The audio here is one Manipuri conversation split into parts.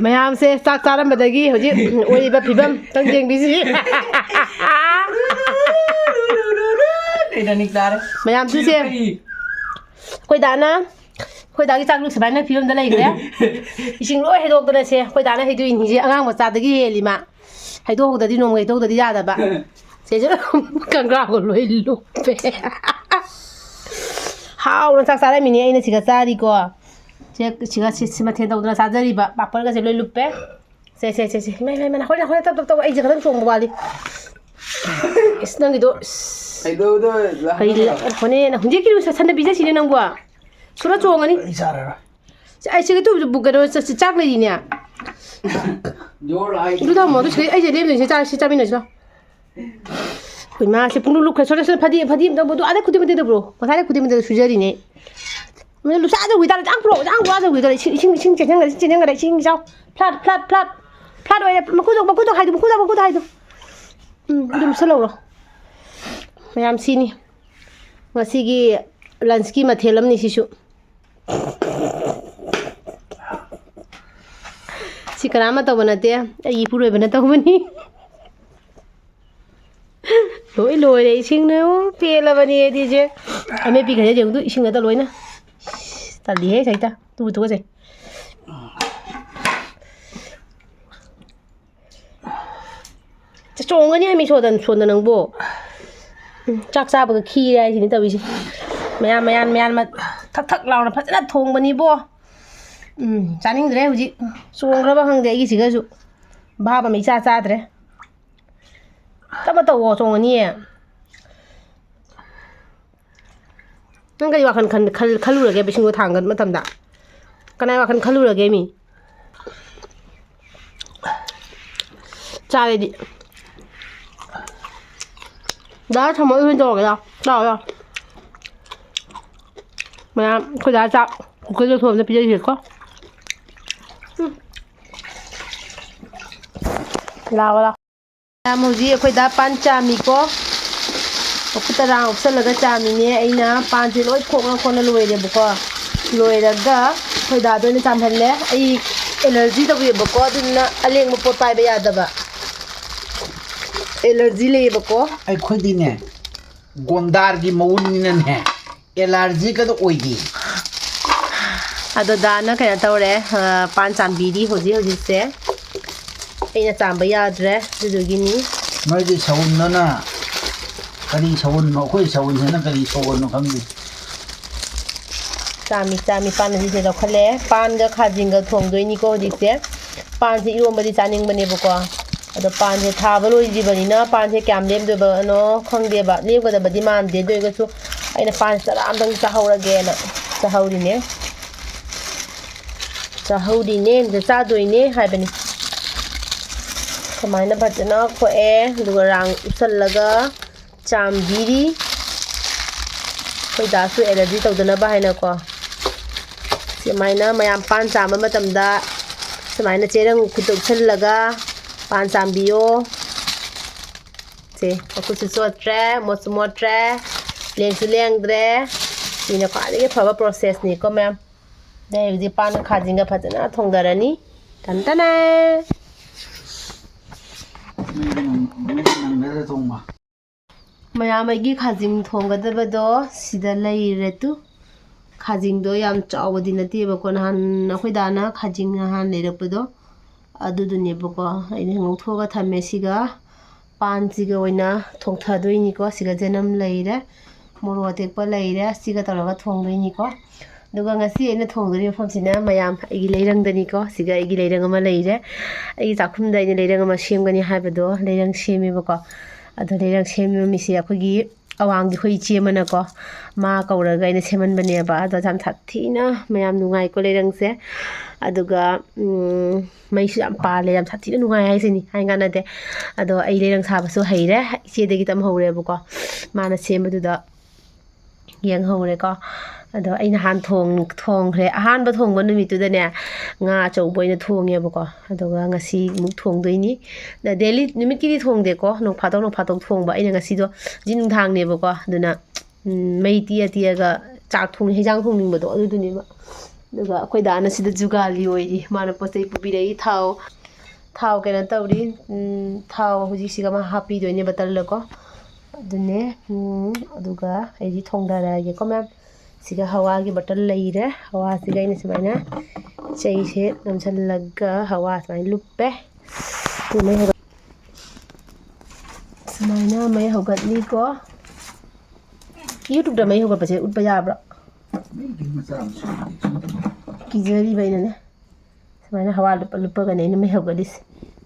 Mayam se sak saram badagi hoji oi ba phibam tang jeng bisi Mayam tu se koi dana koi dagi chak lu sabai na phibam da lai gre ising loi hedok dana se koi dana hedu in ji angang macha dagi helima hedo hok dadi nom hedo dadi ya da ba se je kangra ko loi lu pe Haona sak sarai mini aina siga sari ko Chiga sima tenda udana sajari ba bakpar ga seloi luppe se mai mana hore tap ai jaga chong bali isnang do ai do hone na hunje ki sa sanda bija sine nang bua sura chong ani ai siga tu bu ga do chak le ni jor ai du da mo do ai je le ni cha min na Koi ma se punu luk khasore se phadi da bodu ada khudim de bro masare khudim de sujari ne me lu sa de wi da jang pro jang wa de wi da sing ga sing sao plat oi ma ku do hai do dum salo ro mayam sini ngasi gi lunch ki mathelam ni sisu si karama to banate ai puroi bana to bani loi đấy sinh nếu phe là vấn đề gì chứ anh ấy bị cái gì cũng sinh người ta lối nè ta lý hết thấy ta tu cái gì trông cái này mình chọn được bộ chắc sao bởi khi đây thì nên tao bị gì mày ăn mà thắc lòng là phát rất thùng bên đi bộ chán những cái gì xuống rồi bao hàng đấy cái gì cái gì ba bà mấy cha đấy Tama tao chong ani nang kai wa khan khalu rage bising thang gan matam da kanai wa khan khalu rage mi chale di da thamo yun jo ga da ma ko da cha ko jo thom da pi ji ko la Muji akhoi da pan chami ko okutara option laga chami ne aina pan je loi khokna khona loi re bko loi raga khoi da do ne cham halle ai allergy da wi bko dinna aleng mo pot pai ba ya da ba allergy le bko ai khoi di ne gondar gi maun ni ne allergy ka do oi gi ado da na ka tawre pan chambi di hoji se aina chamba yadre dudugini noi di sawun na kali sawun no khoi sawun na kali sawun no kham di chami pan ji se da khale pan ga khajing ga thong doi ni ko di se pan ji irom badi chaning bane bu ko ado pan je tha ba loi ji bani na pan je kyam lem do ba no khang de ba lem ga da badi man de doi ga su aina pan sara am dang cha haura ge na cha hauri ne de cha doi ne hai bani Kamaina bhatna ko duga rang usal laga chambiri koi da su allergy tawdana ba haina ko semaina mayam pan chama matamda semaina cherang kutuk sal laga pan chambiyo se aku su so tre mo tre leng su leng dre ina ko ali phaba process ni ko ma'am dai ji pan khajinga bhatna thongdarani tantana Mayam ai gi khajing thonggadaba do sida leire tu khajing do yam chawdi nati ba ko han khoi dana khajing han lerak do adu du ne ba ko ai ngau thoga thame siga pan siga oina thongtha doi ni ko siga janam leire moro tek pa leire siga taraga thong doi ni ko duga ngasi ena thongdari mafam sina mayam ai leirangda ni ko siga ai leirang ama leire ai chakhum dai ni leirang ama semgani haibado leirang semi ba ko ado leirang semi mi si akhoi awang gi khoi che mana ko ma kauraga ina seman bane ba ado jam thathina mayam nungai ko leirang se aduga mai su am pale jam thathina nungai hai sini hai ngana de ado ai leirang sa ba su haire che de gi tam hore ba ko mana semadu da yang hore ko ado aina han thong re ahan ba thong ban mi tu da ne nga chau boina thong ye ba ko ado ga ngasi muk thong doi ni da daily nimit ki thong de ko no phatok thong ba aina ngasi do jin thang ne ba ko aduna mai ti ga chak thong hejang thong ning ba do adu ni ba ꯑꯗꯨꯒ ꯑꯩꯈꯣꯏ ꯗꯥꯅ ꯁꯤꯗ ꯖꯨꯒꯥꯂꯤ ꯑꯣꯏꯔꯤ ꯃꯥꯅ ꯄꯣꯠ ꯆꯩ ꯄꯨꯕꯤꯔꯛꯏ ꯊꯥꯎ ꯀꯩꯅꯣ ꯇꯧꯔꯤ ꯊꯥꯎ ꯍꯧꯖꯤꯛꯁꯤꯒ ꯑꯃ ꯍꯥꯞꯄꯤꯗꯣꯏꯅꯦ ꯕꯇꯜꯗꯀꯣ ꯑꯗꯨꯅꯦ ꯑꯗꯨꯒ ꯑꯩꯗꯤ ꯊꯣꯡꯊꯔꯛꯑꯒꯦꯀꯣ ꯃꯌꯥꯝ ꯁꯤꯒ ꯍꯋꯥꯒꯤ ꯕꯇꯜ ꯂꯩꯔꯦ ꯍꯋꯥꯁꯤꯒ ꯑꯩꯅ ꯁꯨꯃꯥꯏꯅ ꯆꯩꯁꯦ ꯅꯝꯁꯤꯜꯂꯒ ꯍꯋꯥ ꯁꯨꯃꯥꯏꯅ ꯂꯨꯞꯄꯦ ꯁꯨꯃꯥꯏꯅ ꯃꯩ ꯍꯧꯒꯠꯂꯤꯀꯣ ꯌꯨꯇ꯭ꯌꯨꯕꯇ ꯃꯩ ꯍꯧꯒꯠꯄꯁꯦ ꯎꯠꯄ ꯌꯥꯕ꯭ꯔꯣ ꯀꯤꯖꯔꯤꯕ ꯑꯩꯅꯅꯦ ꯁꯨꯃꯥꯏꯅ ꯍꯋꯥ ꯂꯨꯞꯄꯒꯅꯦ ꯑꯩꯅ ꯃꯩ ꯍꯧꯒꯠꯂꯤꯁꯦ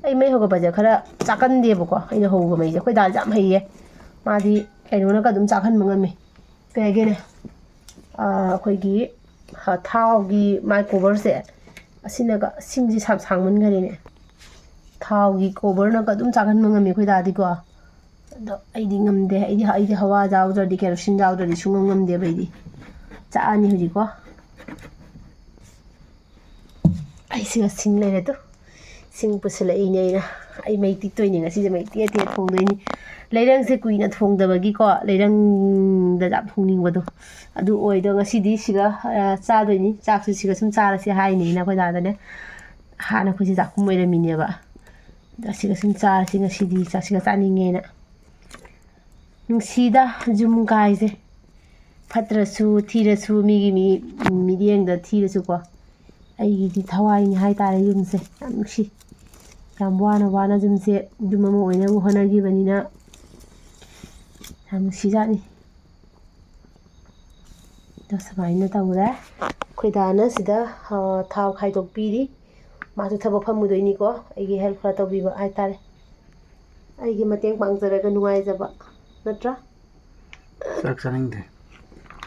ꯑꯩ ꯃꯩ ꯍꯧꯒꯠꯄꯁꯦ ꯈꯔ ꯆꯥꯛꯀꯟꯗꯦꯕꯀꯣ ꯑꯩꯅ ꯍꯧꯕ ꯃꯩꯁꯦ ꯑꯩꯈꯣꯏ ꯗꯥꯁꯦ ꯌꯥꯝ ꯍꯩꯌꯦ ꯃꯥꯗꯤ ꯀꯩꯅꯣꯅꯒ ꯑꯗꯨꯝ ꯆꯥꯛꯍꯟꯕ ꯉꯝꯃꯤ ꯀꯩ ꯍꯥꯏꯒꯦꯅꯦ ꯑꯩꯈꯣꯏꯒꯤ ꯊꯥꯎꯒꯤ ꯃꯥꯏ ꯀꯣꯕꯔꯁꯦ ꯑꯁꯤꯅꯒ ꯁꯤꯡꯁꯦ ꯁꯥꯡꯃꯟꯈꯔꯦꯅꯦ ꯊꯥꯎꯒꯤ ꯀꯣꯕꯔꯅꯒ ꯑꯗꯨꯝ ꯆꯥꯛꯍꯟꯕ ꯉꯝꯃꯤ ꯑꯩꯈꯣꯏ ꯗꯥꯗꯤꯀꯣ ꯑꯗꯣ ꯑꯩꯗꯤ ꯉꯝꯗꯦ ꯑꯩꯗꯤ ꯍꯋꯥ ꯌꯥꯎꯗ꯭ꯔꯗꯤ ꯀꯦꯔꯣꯁꯤꯟ ꯌꯥꯎꯗ꯭ꯔꯗꯤ ꯁꯨꯡꯉꯝ ꯉꯝꯗꯦꯕ ꯑꯩꯗꯤ ꯆꯥꯛꯑꯅꯤ ꯍꯧꯖꯤꯛꯀꯣ ꯑꯩꯁꯤꯒ ꯁꯤꯡ ꯂꯩꯔꯦꯗꯣ ꯁꯤꯡ ꯄꯨꯁꯤꯜꯂꯛꯏꯅꯦ ꯑꯩ ꯃꯩ ꯇꯤꯛꯇꯣꯏꯅꯤ ꯉꯁꯤꯁꯦ ꯃꯩ ꯇꯤꯛꯑ ꯊꯣꯡꯗꯣꯏꯅꯤ ꯂꯩꯔꯪꯁꯦ ꯀꯨꯏꯅ ꯊꯣꯡꯗꯕꯒꯤꯀꯣ ꯂꯩꯔꯪꯗ ꯌꯥꯝ ꯊꯣꯡꯅꯤꯡꯕꯗꯣ ꯑꯗꯨ ꯑꯣꯏꯗꯣ ꯉꯁꯤꯗꯤ ꯁꯤꯒ ꯆꯥꯗꯣꯏꯅꯤ ꯆꯥꯛꯁꯨ ꯁꯤꯒ ꯁꯨꯝ ꯆꯥꯔꯁꯤ ꯍꯥꯏꯅꯤꯅ ꯑꯩꯈꯣꯏ ꯗꯥꯗꯅꯦ ꯍꯥꯟꯅ ꯑꯩꯈꯣꯏꯁꯦ ꯆꯥꯛꯈꯨꯝ ꯑꯣꯏꯔꯝꯃꯤꯅꯦꯕ ꯑꯗ ꯁꯤꯒ ꯁꯨꯝ ꯆꯥꯔꯁꯤ ꯉꯁꯤꯗꯤ ꯆꯥꯛꯁꯤꯒ ꯆꯥꯅꯤꯡꯉꯦꯅ ꯅꯨꯡꯁꯤꯗ ꯌꯨꯝ ꯀꯥꯏꯁꯦ ꯐꯠꯇ꯭ꯔꯁꯨ ꯊꯤꯔꯁꯨ ꯃꯤꯒꯤ ꯃꯤꯠꯌꯦꯡꯗ ꯊꯤꯔꯁꯨꯀꯣ ꯑꯩꯒꯤꯗꯤ ꯊꯋꯥꯏꯅꯤ ꯍꯥꯏꯇꯥꯔꯦ ꯌꯨꯝꯁꯦ ꯌꯥꯝ ꯅꯨꯡꯁꯤ ꯌꯥꯝ ꯋꯥꯅ ꯌꯨꯝꯁꯦ ꯌꯨꯝ ꯑꯃ ꯑꯣꯏꯅꯕ ꯍꯣꯠꯅꯈꯤꯕꯅꯤꯅ ꯌꯥꯝ ꯅꯨꯡꯁꯤꯖꯥꯠꯅꯤ ꯑꯗꯣ ꯁꯨꯃꯥꯏꯅ ꯇꯧꯔꯦ ꯑꯩꯈꯣꯏ ꯗꯥꯅ ꯁꯤꯗ ꯊꯥꯎ ꯈꯥꯏꯗꯣꯛꯄꯤꯔꯤ ꯃꯥꯁꯨ थꯕꯛ ꯐꯝꯃꯨꯗꯣꯏꯅꯤꯀꯣ ꯑꯩꯒꯤ ꯍꯦꯜꯞ ꯈꯔ ꯇꯧꯕꯤꯕ ꯍꯥꯏꯇꯥꯔꯦ ꯑꯩꯒꯤ ꯃꯇꯦꯡ ꯄꯥꯡꯖꯔꯒ ꯅꯨꯡꯉꯥꯏꯖꯕ ꯅꯠꯇ꯭ꯔꯥ ꯆꯥꯛ ꯆꯥꯅꯤꯡꯗꯦ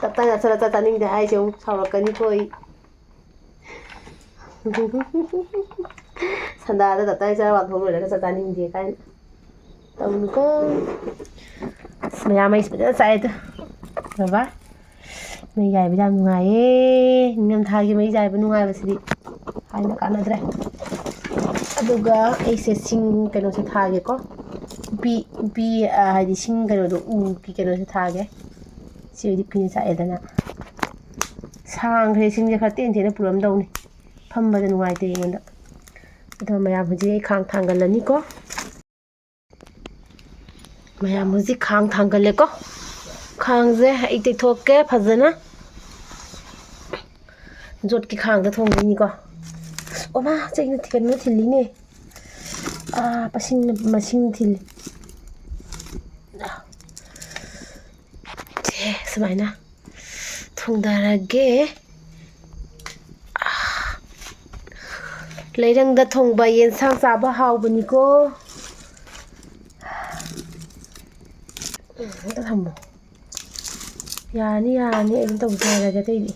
ꯇꯞꯇꯥꯏ ꯆꯥꯁꯤꯜꯂ ꯆꯥꯅꯤꯡꯗꯦ ꯍꯥꯏꯁꯦ ꯑꯃꯨꯛ ꯁꯥꯎꯔꯛꯀꯅꯤꯀꯣ ꯑꯩ ꯁꯟꯗꯥꯗ ꯇꯞꯇꯥꯏ ꯆꯔꯥ ꯋꯥꯟꯊꯣꯛ ꯂꯣꯏꯔꯒ ꯆꯥꯛ ꯆꯥꯅꯤꯡꯗꯦ ꯀꯥꯏꯅ ꯇꯧꯅꯨꯀꯣ ꯃꯌꯥꯝ ꯃꯩꯁꯦ ꯐꯖꯅ ꯆꯥꯛꯑꯦꯗꯣ ꯕꯕꯥ ꯃꯩ ꯌꯥꯏꯕꯗ ꯌꯥꯝ ꯅꯨꯡꯉꯥꯏꯌꯦ ꯅꯤꯡꯊꯝꯊꯥꯒꯤ ꯃꯩ ꯌꯥꯏꯕ ꯅꯨꯡꯉꯥꯏꯕꯁꯤꯗꯤ ꯍꯥꯏꯅ ꯀꯥꯟꯅꯗ꯭ꯔꯦ ꯑꯗꯨꯒ ꯑꯩꯁꯦ ꯁꯤꯡ ꯀꯩꯅꯣꯁꯦ ꯊꯥꯒꯦꯀꯣ ꯎꯄꯤ ꯍꯥꯏꯗꯤ ꯁꯤꯡ ꯀꯩꯅꯣꯗꯣ ꯎꯒꯤ ꯀꯩꯅꯣꯁꯦ ꯊꯥꯒꯦ ꯁꯤ ꯑꯣꯏꯗꯤ ꯀꯨꯏꯅ ꯆꯥꯛꯑꯦꯗꯅ ꯁꯥꯡꯈ꯭ꯔꯦ ꯁꯤꯡꯁꯦ ꯈꯔ ꯇꯦꯟ ꯄꯨꯔꯝꯗꯧꯅꯤ ꯐꯝꯕꯗ ꯅꯨꯡꯉꯥꯏꯇꯦ ꯑꯩꯉꯣꯟꯗ ꯑꯗꯣ ꯃꯌꯥꯝ ꯍꯧꯖꯤꯛ ꯑꯩ ꯈꯥꯡ ꯊꯥꯡꯒꯠꯂꯅꯤꯀꯣ ꯃꯌꯥꯝ ꯍꯧꯖꯤꯛ ꯈꯥꯡ ꯊꯥꯡꯒꯠꯂꯦꯀꯣ ꯈꯥꯡꯁꯦ ꯑꯩ ꯇꯦꯛꯊꯣꯛꯀꯦ ꯐꯖꯅ ꯖꯣꯠꯀꯤ ꯈꯥꯡꯗ ꯊꯣꯡꯗꯣꯏꯅꯤꯀꯣ ꯑꯣꯃꯥ ꯆꯩꯅ ꯀꯩꯅꯣ ꯊꯤꯜꯂꯤꯅꯦ ꯃꯁꯤꯡ ꯊꯤꯜꯂꯤ ꯁꯨꯃꯥꯏꯅ ꯊꯣꯡꯊꯔꯒꯦ ꯂꯩꯔꯪꯗ ꯊꯣꯡꯕ ꯌꯦꯟꯁꯥꯡ ꯆꯥꯕ ꯍꯥꯎꯕꯅꯤꯀꯣ ꯑꯝꯇ ꯊꯝꯃꯣ ꯌꯥꯔꯅꯤ ꯑꯩ ꯑꯗꯨꯝ ꯇꯧꯖꯔꯒꯦ ꯑꯇꯩꯗꯤ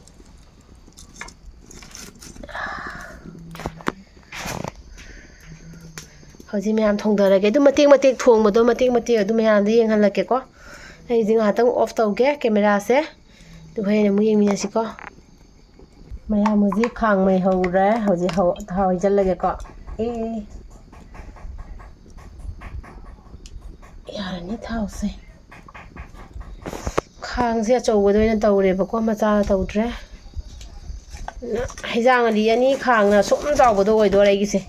ꯍꯧꯖꯤꯛ ꯃꯌꯥꯝ ꯊꯣꯡꯊꯔꯒꯦ ꯑꯗꯨꯝ ꯃꯇꯦꯛ ꯊꯣꯡꯕꯗꯣ ꯃꯇꯦꯛ ꯑꯗꯨꯝ ꯃꯌꯥꯝꯗ ꯌꯦꯡꯍꯜꯂꯛꯀꯦꯀꯣ ꯑꯩꯁꯦ ꯉꯥꯏꯍꯥꯛꯇꯪ ꯑꯣꯐ ꯇꯧꯒꯦ ꯀꯦꯃꯦꯔꯥꯁꯦ ꯑꯗꯨꯒ ꯍꯌꯦꯡ ꯑꯃꯨꯛ ꯌꯦꯡꯃꯤꯟꯅꯁꯤꯀꯣ ꯃꯌꯥꯝ ꯍꯧꯖꯤꯛ ꯈꯥꯡ ꯃꯩ ꯍꯧꯔꯦ ꯍꯧꯖꯤꯛ ꯊꯥꯎ ꯍꯩꯖꯤꯜꯂꯒꯦꯀꯣ ꯌꯥꯔꯅꯤ ꯊꯥꯎꯁꯦ ꯈꯥꯡꯁꯦ ꯑꯆꯧꯕꯗ ꯑꯣꯏꯅ ꯇꯧꯔꯦꯕꯀꯣ ꯃꯆꯥꯗ ꯇꯧꯗ꯭ꯔꯦ ꯍꯩꯖꯥꯡ ꯑꯅꯤ ꯈꯥꯡꯅ ꯁꯨꯝ ꯆꯥꯎꯕꯗꯣ ꯑꯣꯏꯗꯣꯔꯦ ꯑꯩꯒꯤꯁꯦ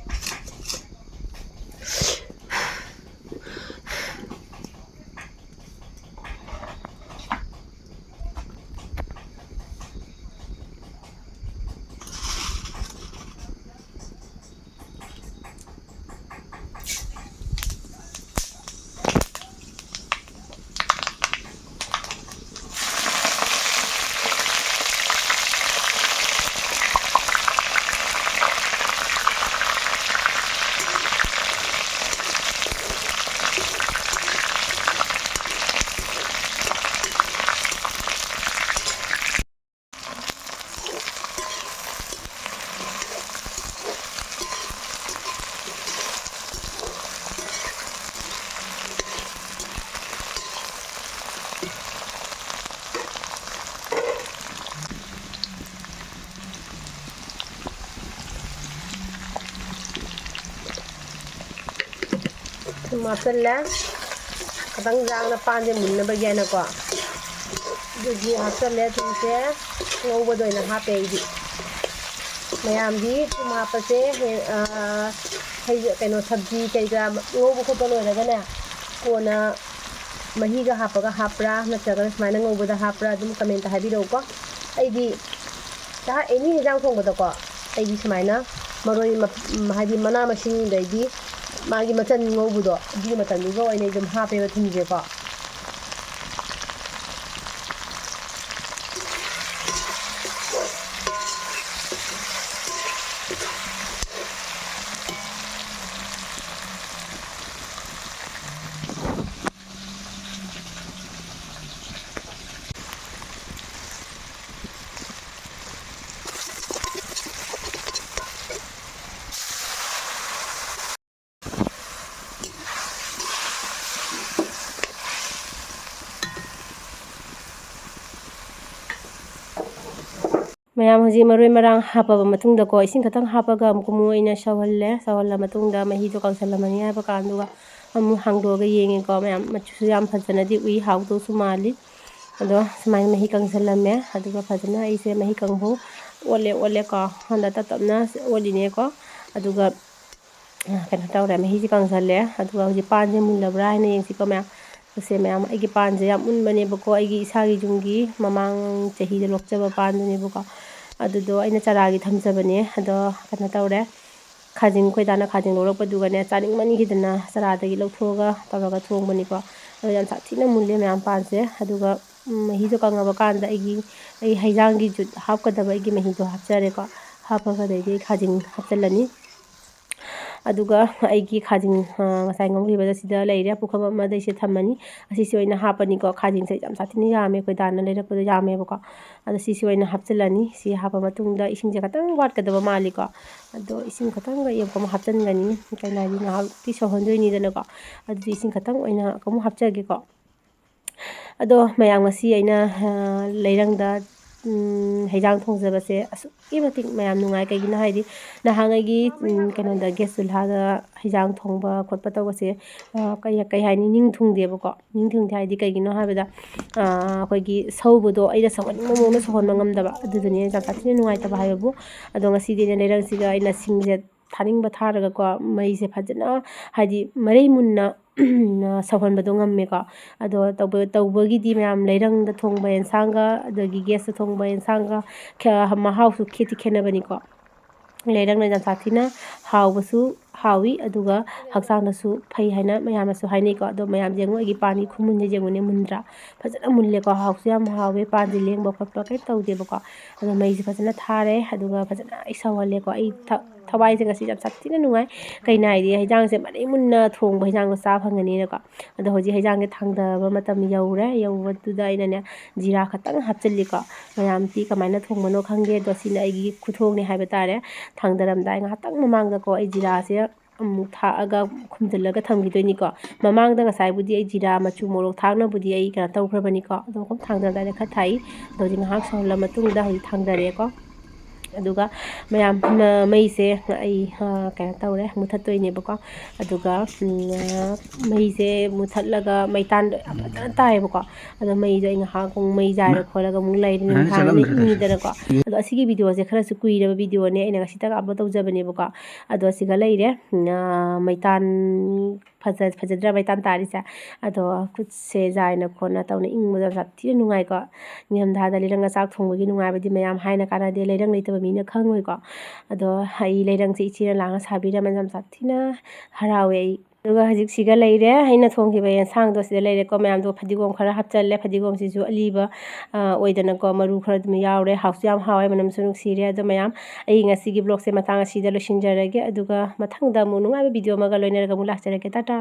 ꯊꯨꯝ ꯍꯥꯞꯆꯤꯜꯂꯦ ꯈꯤꯇꯪ ꯌꯥꯡꯅ ꯄꯥꯟꯁꯦ ꯃꯨꯟꯅꯕꯒꯤ ꯍꯥꯏꯅꯀꯣ ꯑꯗꯨꯒꯤ ꯍꯥꯞꯆꯤꯜꯂꯦ ꯊꯨꯝꯁꯦ ꯉꯧꯕꯗ ꯑꯣꯏꯅ ꯍꯥꯞꯄꯦ ꯑꯩꯗꯤ ꯃꯌꯥꯝꯗꯤ ꯊꯨꯝ ꯍꯥꯞꯄꯁꯦ ꯀꯩꯅꯣ ꯁꯕꯖꯤ ꯀꯩ ꯀꯔꯥ ꯉꯧꯕ ꯈꯣꯠꯄ ꯂꯣꯏꯔꯒꯅꯦ ꯀꯣꯟꯅ ꯃꯍꯤꯒ ꯍꯥꯞꯄꯒ ꯍꯥꯞꯄ꯭ꯔꯥ ꯅꯠꯇ꯭ꯔꯒꯅ ꯁꯨꯃꯥꯏꯅ ꯉꯧꯕꯗ ꯍꯥꯞꯄ꯭ꯔꯥ ꯑꯗꯨꯝ ꯀꯃꯦꯟꯇ ꯍꯥꯏꯕꯤꯔꯛꯎꯀꯣ ꯑꯩꯗꯤ ꯑꯦꯅꯤ ꯍꯦꯟꯖꯥꯡ ꯊꯣꯡꯕꯗꯀꯣ ꯑꯩꯗꯤ ꯁꯨꯃꯥꯏꯅ ꯃꯔꯣꯏ ꯍꯥꯏꯗꯤ ꯃꯅꯥ ꯃꯁꯤꯡꯗꯩꯗꯤ ꯃꯥꯒꯤ ꯃꯆꯜ ꯉꯧꯕꯗꯣ ꯑꯗꯨꯒꯤ ꯃꯇꯝꯗꯨꯒ ꯑꯣꯏꯅ ꯑꯗꯨꯝ ꯍꯥꯞꯄꯦꯕ ꯊꯨꯝꯁꯦꯀꯣ ꯃꯌꯥꯝ ꯍꯧꯖꯤꯛ ꯃꯔꯣꯏ ꯃꯔꯥꯡ ꯍꯥꯞꯄꯕ ꯃꯇꯨꯡꯗꯀꯣ ꯏꯁꯤꯡ ꯈꯛꯇꯪ ꯍꯥꯞꯄꯒ ꯑꯃꯨꯛ ꯑꯣꯏꯅ ꯁꯧꯍꯜꯂꯦ ꯁꯧꯍꯜꯂ ꯃꯇꯨꯡꯗ ꯃꯍꯤꯗꯣ ꯀꯪꯁꯜꯂꯝꯃꯅꯤ ꯍꯥꯏꯕ ꯀꯥꯟꯗꯨꯒ ꯑꯃꯨꯛ ꯍꯥꯡꯗꯣꯛꯑꯒ ꯌꯦꯡꯉꯦꯀꯣ ꯃꯌꯥꯝ ꯃꯆꯨꯁꯨ ꯌꯥꯝ ꯐꯖꯅꯗꯤ ꯎꯏ ꯍꯥꯎꯗꯧꯁꯨ ꯃꯥꯜꯂꯤ ꯑꯗꯣ ꯁꯨꯃꯥꯏꯅ ꯃꯍꯤ ꯀꯪꯁꯜꯂꯝꯃꯦ ꯑꯗꯨꯒ ꯐꯖꯅ ꯑꯩꯁꯦ ꯃꯍꯤ ꯀꯪꯕꯨ ꯑꯣꯜꯂꯦꯀꯣ ꯍꯟꯗ ꯇꯞꯅ ꯑꯣꯜꯂꯤꯅꯦꯀꯣ ꯑꯗꯨꯒ ꯀꯩꯅꯣ ꯇꯧꯔꯦ ꯃꯍꯤꯁꯦ ꯀꯪꯁꯜꯂꯦ ꯑꯗꯨꯒ ꯍꯧꯖꯤꯛ ꯄꯥꯟꯁꯦ ꯃꯨꯜꯂꯕ꯭ꯔꯥ ꯍꯥꯏꯅ ꯌꯦꯡꯁꯤꯀꯣ ꯃꯌꯥꯝ ꯑꯩꯒꯤ ꯄꯥꯟꯁꯦ ꯌꯥꯝ ꯃꯨꯟꯕꯅꯦꯕꯀꯣ ꯑꯩꯒꯤ ꯏꯁꯥꯒꯤ ꯌꯨꯝꯒꯤ ꯃꯃꯥꯡ ꯆꯍꯤꯗ ꯂꯣꯛꯆꯕ ꯄꯥꯟꯗꯨꯅꯦꯕꯀꯣ ꯑꯗꯨꯗꯣ ꯑꯩꯅ ꯆꯔꯥꯒꯤ ꯊꯝꯖꯕꯅꯦ ꯑꯗꯣ ꯀꯩꯅꯣ ꯇꯧꯔꯦ ꯈꯥꯖꯤꯡ ꯑꯩꯈꯣꯏꯗꯥꯅ ꯈꯥꯖꯤꯡ ꯂꯧꯔꯛꯄꯗꯨꯒꯅꯦ ꯆꯥꯅꯤꯡꯃꯟꯈꯤꯗꯅ ꯆꯔꯥꯗꯒꯤ ꯂꯧꯊꯣꯛꯑꯒ ꯇꯧꯔꯒ ꯊꯣꯡꯕꯅꯤꯀꯣ ꯑꯗꯣ ꯌꯥꯝ ꯁꯥꯊꯤꯅ ꯃꯨꯜꯂꯦ ꯃꯌꯥꯝ ꯄꯥꯟꯁꯦ ꯑꯗꯨꯒ ꯃꯍꯤꯗꯣ ꯀꯪꯉꯕ ꯀꯥꯟꯗ ꯑꯩ ꯍꯩꯖꯥꯡꯒꯤ ꯖꯨꯠ ꯍꯥꯞꯀꯗꯕ ꯑꯩꯒꯤ ꯃꯍꯤꯗꯣ ꯍꯥꯞꯆꯔꯦꯀꯣ ꯍꯥꯞꯄꯒ ꯑꯗꯩꯗꯤ ꯈꯥꯖꯤꯡ ꯍꯥꯞꯆꯤꯜꯂꯅꯤ ꯑꯗꯨꯒ ꯑꯩꯒꯤ ꯈꯥꯖꯤꯡ ꯉꯁꯥꯏ ꯉꯧꯈꯤꯕꯗ ꯁꯤꯗ ꯂꯩꯔꯦ ꯄꯨꯈꯝ ꯑꯃꯗ ꯑꯩꯁꯦ ꯊꯝꯃꯅꯤ ꯑꯁꯤꯁꯦ ꯑꯣꯏꯅ ꯍꯥꯞꯄꯅꯤꯀꯣ ꯈꯥꯖꯤꯡꯁꯦ ꯌꯥꯝ ꯁꯥꯊꯤꯅ ꯌꯥꯝꯃꯦ ꯑꯩꯈꯣꯏ ꯗꯥꯅ ꯂꯩꯔꯛꯄꯗꯣ ꯌꯥꯝꯃꯦꯕꯀꯣ ꯑꯗꯣ ꯁꯤꯁꯦ ꯑꯣꯏꯅ ꯍꯥꯞꯆꯤꯜꯂꯅꯤ ꯁꯤ ꯍꯥꯞꯄ ꯃꯇꯨꯡꯗ ꯏꯁꯤꯡꯁꯦ ꯈꯤꯇꯪ ꯋꯥꯠꯀꯗꯕ ꯃꯥꯜꯂꯤꯀꯣ ꯑꯗꯣ ꯏꯁꯤꯡ ꯈꯤꯇꯪꯒ ꯑꯃꯨꯛ ꯍꯥꯞꯆꯤꯟꯒꯅꯤ ꯀꯩꯅꯣ ꯍꯥꯏꯗꯤ ꯉꯥꯏꯍꯥꯛꯇꯤ ꯁꯧꯍꯟꯗꯣꯏꯅꯤꯗꯅꯀꯣ ꯑꯗꯨꯗꯤ ꯏꯁꯤꯡ ꯈꯤꯇꯪ ꯑꯣꯏꯅ ꯑꯃꯨꯛ ꯍꯥꯞꯆꯒꯦꯀꯣ ꯑꯗꯣ ꯃꯌꯥꯝ ꯉꯁꯤ ꯑꯩꯅ ꯂꯩꯔꯪꯗ ꯍꯩꯖꯥꯡ ꯊꯣꯡꯖꯕꯁꯦ ꯑꯁꯨꯛꯀꯤ ꯃꯇꯤꯛ ꯃꯌꯥꯝ ꯅꯨꯡꯉꯥꯏ ꯀꯩꯒꯤꯅꯣ ꯍꯥꯏꯗꯤ ꯅꯍꯥꯟꯉꯩꯒꯤ ꯀꯩꯅꯣꯗ ꯒꯦꯁ ꯆꯨꯜꯍꯥꯗ ꯍꯩꯖꯥꯡ ꯊꯣꯡꯕ ꯈꯣꯠꯄ ꯇꯧꯕꯁꯦ ꯀꯩ ꯍꯥꯏꯅꯤ ꯅꯤꯡꯊꯨꯡꯗꯦꯕꯀꯣ ꯅꯤꯡꯊꯨꯡꯗꯦ ꯍꯥꯏꯗꯤ ꯀꯩꯒꯤꯅꯣ ꯍꯥꯏꯕꯗ ꯑꯩꯈꯣꯏꯒꯤ ꯁꯧꯕꯗꯣ ꯑꯩꯅ ꯁꯧꯍꯟꯅꯤꯡꯕ ꯃꯑꯣꯡꯗ ꯁꯧꯍꯟꯕ ꯉꯝꯗꯕ ꯑꯗꯨꯗꯨꯅꯦ ꯌꯥꯝ ꯁꯥꯊꯤꯅ ꯅꯨꯡꯉꯥꯏꯇꯕ ꯍꯥꯏꯕꯕꯨ ꯑꯗꯣ ꯉꯁꯤꯗꯤ ꯑꯩꯅ ꯂꯩꯔꯪꯁꯤꯒ ꯑꯩꯅ ꯁꯤꯡꯁꯦ ꯊꯥꯅꯤꯡꯕ ꯊꯥꯔꯒꯀꯣ ꯃꯩꯁꯦ ꯐꯖꯅ ꯍꯥꯏꯗꯤ ꯃꯔꯩ ꯃꯨꯟꯅ ꯁꯧꯍꯟꯕꯗꯣ ꯉꯝꯃꯦꯀꯣ ꯑꯗꯣ ꯇꯧꯕꯒꯤꯗꯤ ꯃꯌꯥꯝ ꯂꯩꯔꯪꯗ ꯊꯣꯡꯕ ꯑꯦꯟꯁꯥꯡꯒ ꯑꯗꯒꯤ ꯒꯦꯁꯇ ꯊꯣꯡꯕ ꯑꯦꯟꯁꯥꯡꯒ ꯃꯍꯥꯎꯁꯨ ꯈꯦꯠꯅꯕꯅꯤꯀꯣ ꯂꯩꯔꯪꯅ ꯌꯥꯝ ꯁꯥꯊꯤꯅ ꯍꯥꯎꯕꯁꯨ ꯍꯥꯎꯏ ꯑꯗꯨꯒ ꯍꯛꯆꯥꯡꯗꯁꯨ ꯐꯩ ꯍꯥꯏꯅ ꯃꯌꯥꯝꯅꯁꯨ ꯍꯥꯏꯅꯩꯀꯣ ꯑꯗꯣ ꯃꯌꯥꯝ ꯌꯦꯡꯉꯨ ꯑꯩꯒꯤ ꯄꯥꯟꯒꯤ ꯈꯨꯃꯨꯟꯁꯦ ꯌꯦꯡꯉꯨꯅꯦ ꯃꯨꯟꯗ꯭ꯔꯥ ꯐꯖꯅ ꯃꯨꯜꯂꯦꯀꯣ ꯍꯥꯎꯁꯨ ꯌꯥꯝ ꯍꯥꯎꯋꯦ ꯄꯥꯟꯁꯦ ꯂꯦꯡꯕ ꯈꯣꯠꯄ ꯀꯩꯝ ꯇꯧꯗꯦꯕꯀꯣ ꯑꯗꯣ ꯃꯩꯁꯦ ꯐꯖꯅ ꯊꯥꯔꯦ ꯑꯗꯨꯒ ꯐꯖꯅ ꯑꯩ ꯁꯧꯍꯜꯂꯦꯀꯣ ꯑꯩ ꯊꯋꯥꯏꯁꯦ ꯉꯁꯤ ꯌꯥꯝ ꯁꯥꯊꯤꯅ ꯅꯨꯡꯉꯥꯏ ꯀꯩꯅꯣ ꯍꯥꯏꯗꯤ ꯍꯩꯖꯥꯡꯁꯦ ꯃꯔꯩ ꯃꯨꯟꯅ ꯊꯣꯡꯕ ꯍꯩꯖꯥꯡꯗꯣ ꯆꯥ ꯐꯪꯒꯅꯤꯅꯀꯣ ꯑꯗꯣ ꯍꯧꯖꯤꯛ ꯍꯩꯖꯥꯡꯁꯦ ꯊꯥꯡꯊꯕ ꯃꯇꯝ ꯌꯧꯕꯗꯨꯗ ꯑꯩꯅꯅꯦ ꯖꯤꯔꯥ ꯈꯛꯇꯪ ꯍꯥꯞꯆꯤꯜꯂꯤꯀꯣ ꯃꯌꯥꯝꯗꯤ ꯀꯃꯥꯏꯅ ꯊꯣꯡꯕꯅꯣ ꯈꯪꯗꯦ ꯑꯗꯣ ꯁꯤꯅ ꯑꯩꯒꯤ ꯈꯨꯊꯣꯡꯅꯦ ꯍꯥꯏꯕ ꯇꯥꯔꯦ ꯊꯥꯡꯊꯔꯝꯗꯥꯏ ꯉꯥꯏꯍꯥꯛꯇꯪ ꯃꯃꯥꯡꯗꯀꯣ ꯑꯩ ꯖꯤꯔꯥꯁꯦ ꯑꯃꯨꯛ ꯊꯥꯛꯑꯒ ꯈꯨꯝꯖꯤꯜꯂꯒ ꯊꯝꯈꯤꯗꯣꯏꯅꯤꯀꯣ ꯃꯃꯥꯡꯗ ꯉꯁꯥꯏꯕꯨꯗꯤ ꯑꯩ ꯖꯤꯔꯥ ꯃꯆꯨ ꯃꯣꯔꯣꯛ ꯊꯥꯛꯅꯕꯨꯗꯤ ꯑꯩ ꯀꯩꯅꯣ ꯇꯧꯈ꯭ꯔꯕꯅꯤꯀꯣ ꯑꯗꯣ ꯊꯥꯡꯊꯔꯝꯗꯥꯏꯗ ꯈꯔ ꯊꯥꯛꯏ ꯑꯗꯣ ꯍꯧꯖꯤꯛ ꯉꯥꯏꯍꯥꯛ ꯁꯧꯍꯜꯂ ꯃꯇꯨꯡꯗ ꯍꯧꯖꯤꯛ ꯊꯥꯡꯊꯔꯦꯀꯣ ꯑꯗꯨꯒ ꯃꯌꯥꯝ ꯃꯩꯁꯦ ꯑꯩ ꯀꯩꯅꯣ ꯇꯧꯔꯦ ꯃꯨꯊꯠꯇꯣꯏꯅꯦꯕꯀꯣ ꯑꯗꯨꯒ ꯃꯩꯁꯦ ꯃꯨꯊꯠꯂꯒ ꯃꯩꯇꯥꯟꯗꯣ ꯌꯥꯝ ꯐꯖꯅ ꯇꯥꯏꯌꯦꯕꯀꯣ ꯑꯗꯣ ꯃꯩꯗꯣ ꯑꯩ ꯉꯥꯏꯍꯥꯛ ꯃꯩ ꯖꯥꯏꯔ ꯈꯣꯠꯂꯒ ꯑꯃꯨꯛ ꯂꯩꯔꯦ ꯅꯨꯡꯗꯥꯡꯅꯤꯅ ꯏꯪꯉꯤꯗꯅꯀꯣ ꯑꯗꯣ ꯑꯁꯤꯒꯤ ꯚꯤꯗꯤꯑꯣꯁꯦ ꯈꯔꯁꯨ ꯀꯨꯏꯔꯕ ꯚꯤꯗꯤꯑꯣꯅꯦ ꯑꯩꯅ ꯉꯁꯤꯇꯪ ꯑꯞꯂꯣꯗ ꯇꯧꯖꯕꯅꯦꯕꯀோ ꯑꯗꯣ ꯁꯤꯒ ꯂꯩꯔꯦ ꯃꯩꯇꯥꯟ ꯐꯖꯗ꯭ꯔꯥ ꯃꯩꯇꯥꯟ ꯇꯥꯔꯤꯁꯦ ꯑꯗꯣ ꯈꯨꯠꯁꯦ ꯖꯥꯏꯅ ꯈꯣꯠꯅ ꯇꯧꯅ ꯏꯪꯕꯗ ꯌꯥꯝ ꯊꯤꯅ ꯅꯨꯡꯉꯥꯏꯀꯣ ꯅꯤꯡꯊꯝꯊꯥꯗ ꯂꯩꯔꯪꯒ ꯆꯥꯛ ꯊꯣꯡꯕꯒꯤ ꯅꯨꯡꯉꯥꯏꯕꯗꯤ ꯃꯌꯥꯝ ꯍꯥꯏꯅ ꯀꯥꯟꯅꯗꯦ ꯂꯩꯔꯪ ꯂꯩꯇꯕ ꯃꯤꯅ ꯈꯪꯉꯣꯏꯀꯣ ꯑꯗꯣ ꯑꯩ ꯂꯩꯔꯪꯁꯦ ꯏꯆꯦꯅ ꯂꯥꯡꯅ ꯁꯥꯕꯤꯔꯝꯃꯦ ꯌꯥꯝ ꯁꯥꯊꯤꯅ ꯍꯔꯥꯎꯋꯦ ꯑꯩ ꯑꯗꯨꯒ ꯍꯧꯖꯤꯛ ꯁꯤꯒ ꯂꯩꯔꯦ ꯑꯩꯅ ꯊꯣꯡꯈꯤꯕ ꯌꯦꯟꯁꯥꯡꯗꯣ ꯁꯤꯗ ꯂꯩꯔꯦꯀꯣ ꯃꯌꯥꯝꯗꯣ ꯐꯗꯤꯒꯣꯝ ꯈꯔ ꯍꯥꯞꯆꯜꯂꯦ ꯐꯗꯤꯒꯣꯝꯁꯤꯁꯨ ꯑꯂꯤꯕ ꯑꯣꯏꯗꯅꯀꯣ ꯃꯔꯨ ꯈꯔ ꯑꯗꯨꯝ ꯌꯥꯎꯔꯦ ꯍꯥꯎꯁꯨ ꯌꯥꯝ ꯍꯥꯎꯋꯦ ꯃꯅꯝꯁꯨ ꯅꯨꯡꯁꯤꯔꯦ ꯑꯗꯣ ꯃꯌꯥꯝ ꯑꯩ ꯉꯁꯤꯒꯤ ꯕ꯭ꯂꯣꯒꯁꯦ ꯃꯇꯥꯡ ꯑꯁꯤꯗ ꯂꯣꯏꯁꯤꯟꯖꯔꯒꯦ ꯑꯗꯨꯒ ꯃꯊꯪꯗ ꯑꯃꯨꯛ ꯅꯨꯡꯉꯥꯏꯕ ꯚꯤꯗꯤꯑꯣ ꯑꯃꯒ ꯂꯣꯏꯅꯔꯒ ꯑꯃꯨꯛ ꯂꯥꯛꯆꯔꯒꯦ ꯇꯥꯇꯥ